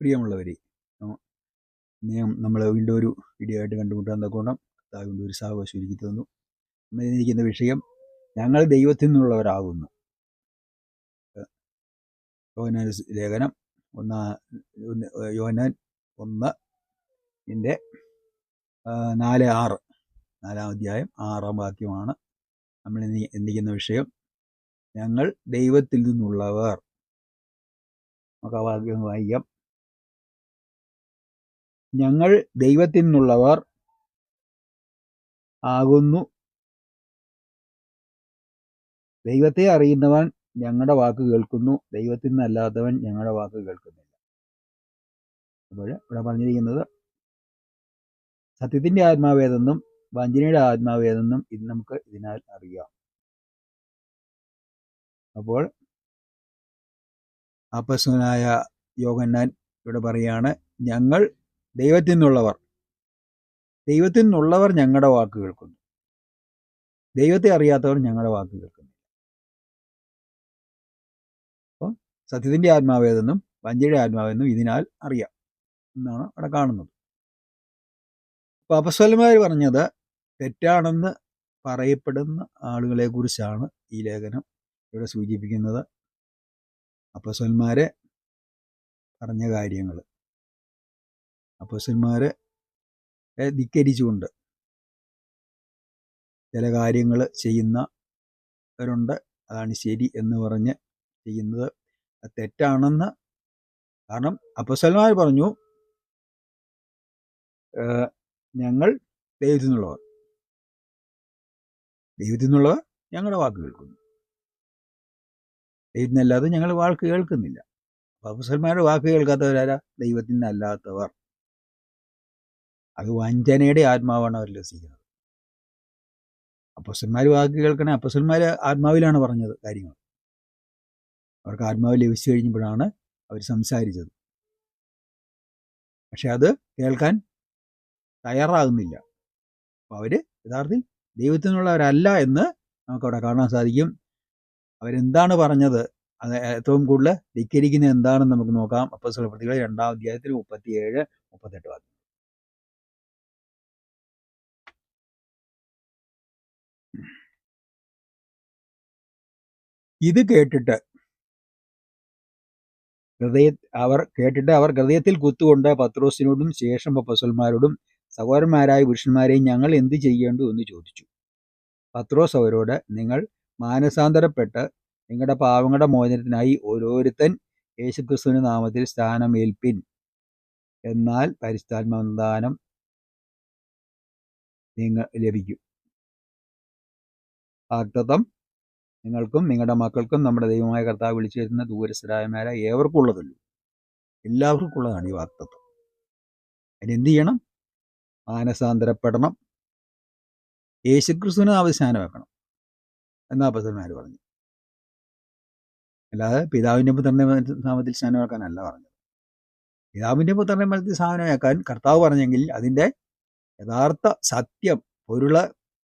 പ്രിയമുള്ളവരെ, നമ്മൾ വീണ്ടും ഒരു വീഡിയോ ആയിട്ട് കണ്ടുമുട്ടാൻ തക്കോണം കർത്താവ് വീണ്ടും ഒരു സാവകാശം ഒരുക്കി തന്നു. നമ്മളിരിക്കുന്ന വിഷയം ഞങ്ങൾ ദൈവത്തിൽ നിന്നുള്ളവരാകുന്നു. യോഹന്നാൻ ലേഖനം യോഹന്നാൻ 1:4-6 4-ാം അധ്യായം 6-ാം വാക്യമാണ് നമ്മൾ ചിന്തിക്കുന്ന വിഷയം. ഞങ്ങൾ ദൈവത്തിൽ നിന്നുള്ളവർ. നമുക്ക് ആ വാക്യം വായിക്കാം. ഞങ്ങൾ ദൈവത്തിൽ നിന്നുള്ളവർ ആകുന്നു. ദൈവത്തെ അറിയുന്നവൻ ഞങ്ങളുടെ വാക്ക് കേൾക്കുന്നു, ദൈവത്തിൽ നിന്നല്ലാത്തവൻ ഞങ്ങളുടെ വാക്ക് കേൾക്കുന്നില്ല. അപ്പോൾ ഇവിടെ പറഞ്ഞിരിക്കുന്നത് സത്യത്തിന്റെ ആത്മാവേതെന്നും വഞ്ചനയുടെ ആത്മാവേതെന്നും ഇത് നമുക്ക് ഇതിനാൽ അറിയാം. അപ്പോൾ അപ്പോസ്തലനായ യോഹന്നാൻ ഇവിടെ പറയാണ്, ഞങ്ങൾ ദൈവത്തിൽ നിന്നുള്ളവർ ഞങ്ങളുടെ വാക്ക് കേൾക്കുന്നു, ദൈവത്തെ അറിയാത്തവർ ഞങ്ങളുടെ വാക്ക് കേൾക്കുന്നു. അപ്പം സത്യത്തിന്റെ ആത്മാവേതെന്നും വഞ്ചനയുടെ ആത്മാവെന്നും ഇതിനാൽ അറിയാം എന്നാണ് അവിടെ കാണുന്നത്. അപ്പൊ അപ്പോസ്തലന്മാർ പറഞ്ഞത് തെറ്റാണെന്ന് പറയപ്പെടുന്ന ആളുകളെ കുറിച്ചാണ് ഈ ലേഖനം ഇവിടെ സൂചിപ്പിക്കുന്നത്. അപ്പോസ്തലന്മാരെ പറഞ്ഞ കാര്യങ്ങൾ, അപ്പോസ്തലന്മാരെ ധിക്കരിച്ചുകൊണ്ട് ചില കാര്യങ്ങൾ ചെയ്യുന്നവരുണ്ട്. അതാണ് ശരി എന്ന് പറഞ്ഞ് ചെയ്യുന്നത് തെറ്റാണെന്ന്. കാരണം അപ്പോസ്തലന്മാർ പറഞ്ഞു, ഞങ്ങൾ ദൈവത്തിൽ നിന്നുള്ളവർ ഞങ്ങളുടെ വാക്ക് കേൾക്കുന്നു, ദൈവത്തിൽ നിന്നല്ലാതെ ഞങ്ങൾ വാക്ക് കേൾക്കുന്നില്ല. അപ്പോസ്തലന്മാരുടെ വാക്ക് കേൾക്കാത്തവരാരാ? ദൈവത്തിൽ നിന്നല്ലാത്തവർ. അത് വഞ്ചനയുടെ ആത്മാവാണ് അവർ ലസിക്കുന്നത്. അപ്പോസ്തലന്മാർ വാക്ക് കേൾക്കണേ, അപ്പോസ്തലന്മാർ ആത്മാവിലാണ് പറഞ്ഞത് കാര്യങ്ങൾ. അവർക്ക് ആത്മാവ് ലഭിച്ചു കഴിഞ്ഞപ്പോഴാണ് അവർ സംസാരിച്ചത്. പക്ഷെ അത് കേൾക്കാൻ തയ്യാറാകുന്നില്ല. അപ്പോൾ അവർ യഥാർത്ഥത്തിൽ ദൈവത്തിൽ നിന്നുള്ളവരല്ല എന്ന് നമുക്കവിടെ കാണാൻ സാധിക്കും. അവരെന്താണ് പറഞ്ഞത്, അത് ഏറ്റവും കൂടുതൽ ധിക്കരിക്കുന്നത് എന്താണെന്ന് നമുക്ക് നോക്കാം. അപ്പോസ്തലപ്രവൃത്തികൾ 2-ാം അധ്യായത്തിൽ 37-38 വാക്യം. ഇത് കേട്ടിട്ട് അവർ ഹൃദയത്തിൽ കുത്തുകൊണ്ട് പത്രോസിനോടും ശേഷം അപ്പോസ്തലന്മാരോടും, സഹോദരന്മാരായ പുരുഷന്മാരെയും ഞങ്ങൾ എന്ത് ചെയ്യേണ്ടു എന്ന് ചോദിച്ചു. പത്രോസ് അവരോട്, നിങ്ങൾ മാനസാന്തരപ്പെട്ട് നിങ്ങളുടെ പാവങ്ങളുടെ മോചനത്തിനായി ഓരോരുത്തൻ യേശുക്രിസ്തുവിന്റെ നാമത്തിൽ സ്നാനമേൽപ്പിൻ, എന്നാൽ പരിശുദ്ധാത്മദാനം നിങ്ങൾ ലഭിക്കും. വാഗ്ദത്തം നിങ്ങൾക്കും നിങ്ങളുടെ മക്കൾക്കും നമ്മുടെ ദൈവമായ കർത്താവ് വിളിച്ചു വരുന്ന ദൂരസ്ഥരായമാരെ ഏവർക്കും ഉള്ളതല്ലോ. എല്ലാവർക്കും ഉള്ളതാണ് ഈ വാഗ്ദത്തം. അതിനെന്ത് ചെയ്യണം? മാനസാന്തരപ്പെടണം, യേശുക്രിസ്തുവിന് നാമത്തിൽ സ്നാനം വെക്കണം എന്നാ അപ്പോസ്തലന്മാർ പറഞ്ഞു. അല്ലാതെ പിതാവിൻ്റെ പുത്രൻ്റെ നാമത്തിൽ സ്നാനം വെക്കാനല്ല പറഞ്ഞത്. പിതാവിൻ്റെ പുത്രൻ്റെ നാമത്തിൽ സ്നാനം വെക്കാൻ കർത്താവ് പറഞ്ഞെങ്കിൽ അതിൻ്റെ യഥാർത്ഥ സത്യം പൊരുള്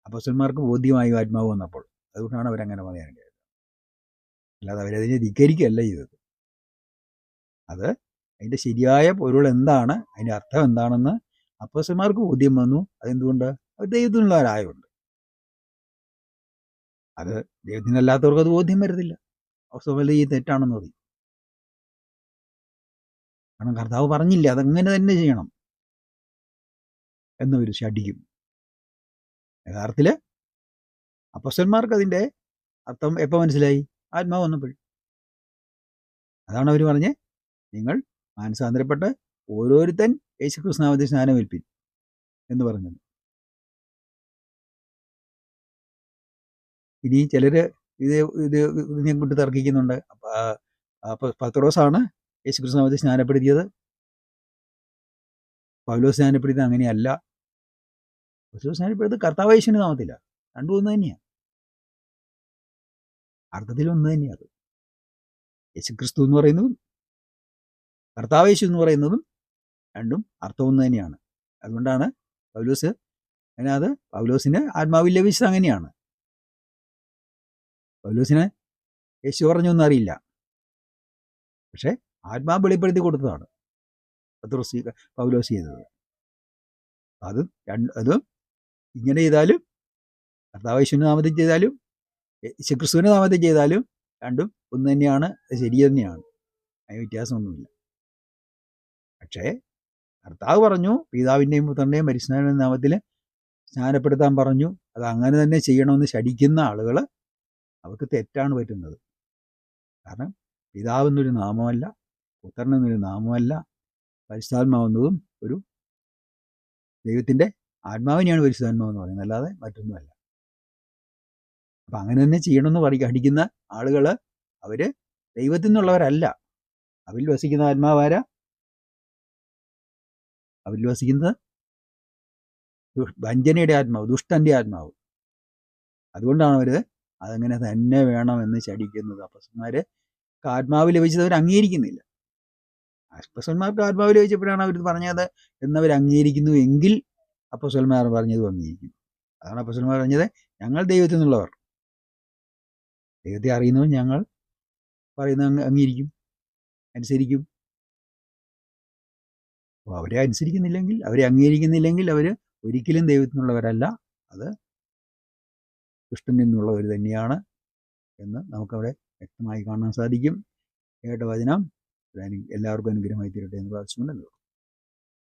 അപ്പോസ്തലന്മാർക്ക് ബോധ്യമായി ആത്മാവ് വന്നപ്പോൾ. അതുകൊണ്ടാണ് അവരങ്ങനെ പറയാൻ കഴിയുന്നത്. അല്ലാതെ അവരതിനെ ധിക്കരിക്കുകയല്ല ചെയ്തത്. അത് അതിൻ്റെ ശരിയായ പൊരുൾ എന്താണ്, അതിൻ്റെ അർത്ഥം എന്താണെന്ന് അപ്പോസ്തലന്മാർക്ക് ബോധ്യം വന്നു. അതെന്തുകൊണ്ട്? അത് ദൈവത്തിനുള്ളവരായതുകൊണ്ട്. അത് ദൈവത്തിനല്ലാത്തവർക്ക് അത് ബോധ്യം വരുന്നില്ല. അപ്പോസ്തലന്മാർ ഈ തെറ്റാണെന്ന് പറയും. കാരണം കർത്താവ് പറഞ്ഞില്ല അതങ്ങനെ തന്നെ ചെയ്യണം എന്നവർ ശഠിക്കും. യഥാർത്ഥത്തിൽ അപ്പോസ്തലന്മാർക്ക് അതിൻ്റെ അർത്ഥം എപ്പോൾ മനസ്സിലായി? ആത്മാവ് വന്നപ്പോൾ. അതാണ് അവർ പറഞ്ഞ്, നിങ്ങൾ മാനസാന്തരപ്പെട്ട് ഓരോരുത്തൻ യേശുക്രിസ്തു നാമത്തിൽ സ്നാനമേൽപ്പിൻ എന്ന് പറഞ്ഞത്. ഇനി ചിലർ ഇതിനെ കൊണ്ട് തർക്കിക്കുന്നുണ്ട്. അപ്പോൾ പത്രോസാണ് യേശുക്രിസ്തു നാമത്തിൽ സ്നാനപ്പെടുത്തിയത്, പൗലോസ് സ്നാനപ്പെടുത്തിയത് അങ്ങനെയല്ല. പൗലോസ് സ്നാനപ്പെടുത്തിയത് കർത്താവ് യേശുവിന്റെ നാമത്തിലാണ്. രണ്ടും ഒന്ന് തന്നെയാണ്, അർത്ഥത്തിൽ ഒന്ന് തന്നെയാണ്. യേശുക്രിസ്തു എന്ന് പറയുന്നതും കർത്താവ് യേശു എന്ന് പറയുന്നതും രണ്ടും അർത്ഥം ഒന്ന് തന്നെയാണ്. അതുകൊണ്ടാണ് പൗലോസ് അതിനകത്ത് പൗലോസിന് ആത്മാവിൽ ലഭിച്ചത് അങ്ങനെയാണ്. പൗലോസിന് യേശു പറഞ്ഞൊന്നും അറിയില്ല, പക്ഷെ ആത്മാവ് വെളിപ്പെടുത്തി കൊടുത്തതാണ്. പത്രോസ് പൗലോസ് ചെയ്തത്. അതും ഇങ്ങനെ ചെയ്താലും കർത്താവ് യേശുവിൻ്റെ നാമത്തിൽ ചെയ്താലും ക്രിസ്തുവിൻ്റെ നാമത്തിൽ ചെയ്താലും രണ്ടും ഒന്ന് തന്നെയാണ്, ശരി തന്നെയാണ്, അതിന് വ്യത്യാസമൊന്നുമില്ല. പക്ഷേ കർത്താവ് പറഞ്ഞു പിതാവിൻ്റെയും പുത്രൻ്റെയും പരിശുദ്ധാത്മാവിൻ്റെയും നാമത്തിൽ സ്നാനപ്പെടുത്താൻ പറഞ്ഞു. അത് അങ്ങനെ തന്നെ ചെയ്യണമെന്ന് ശഠിക്കുന്ന ആളുകൾ, അവർക്ക് തെറ്റാണ് പറ്റുന്നത്. കാരണം പിതാവെന്നൊരു നാമമല്ല, പുത്രനെന്നൊരു നാമമല്ല, പരിശുദ്ധാത്മാവെന്നതും ഒരു ദൈവത്തിൻ്റെ ആത്മാവിനെയാണ് പരിശുദ്ധാത്മാവെന്ന് പറയുന്നത്, അല്ലാതെ മറ്റൊന്നുമല്ല. അപ്പം അങ്ങനെ തന്നെ ചെയ്യണമെന്ന് പഠിക്കുന്ന ആളുകൾ അവർ ദൈവത്തിൽ നിന്നുള്ളവരല്ല. അവരിൽ വസിക്കുന്ന ആത്മാവാരാ? അവരിൽ വസിക്കുന്നത് വഞ്ചനയുടെ ആത്മാവ്, ദുഷ്ടൻ്റെ ആത്മാവ്. അതുകൊണ്ടാണ് അവർ അതങ്ങനെ തന്നെ വേണമെന്ന് ശഠിക്കുന്നത്. അപ്പസ്തലന്മാർക്ക് ആത്മാവ് ലഭിച്ചത് അവർ അംഗീകരിക്കുന്നില്ല. അപ്പസ്തലന്മാർക്ക് ആത്മാവ് ലഭിച്ചപ്പോഴാണ് അവർ പറഞ്ഞത് എന്നവർ അംഗീകരിക്കുന്നു എങ്കിൽ അപ്പസ്തലന്മാർ പറഞ്ഞതും അംഗീകരിക്കും. അതാണ് അപ്പസ്തലന്മാർ പറഞ്ഞത്, ഞങ്ങൾ ദൈവത്തിൽ നിന്നുള്ളവർ, ദൈവത്തെ അറിയുന്നവർ ഞങ്ങൾ പറയുന്നത് അംഗീകരിക്കും, അനുസരിക്കും. അപ്പോൾ അവരെ അനുസരിക്കുന്നില്ലെങ്കിൽ, അവരെ അംഗീകരിക്കുന്നില്ലെങ്കിൽ അവർ ഒരിക്കലും ദൈവത്തിൽ നിന്നുള്ളവരല്ല, അത് ദുഷ്ടനിൽ നിന്നുള്ളവർ തന്നെയാണ് എന്ന് നമുക്കവിടെ വ്യക്തമായി കാണാൻ സാധിക്കും. കേട്ട വചനം എല്ലാവർക്കും അനുഗ്രഹമായി തീരട്ടെ എന്ന് പ്രാർത്ഥിച്ചുകൊണ്ടല്ലോ.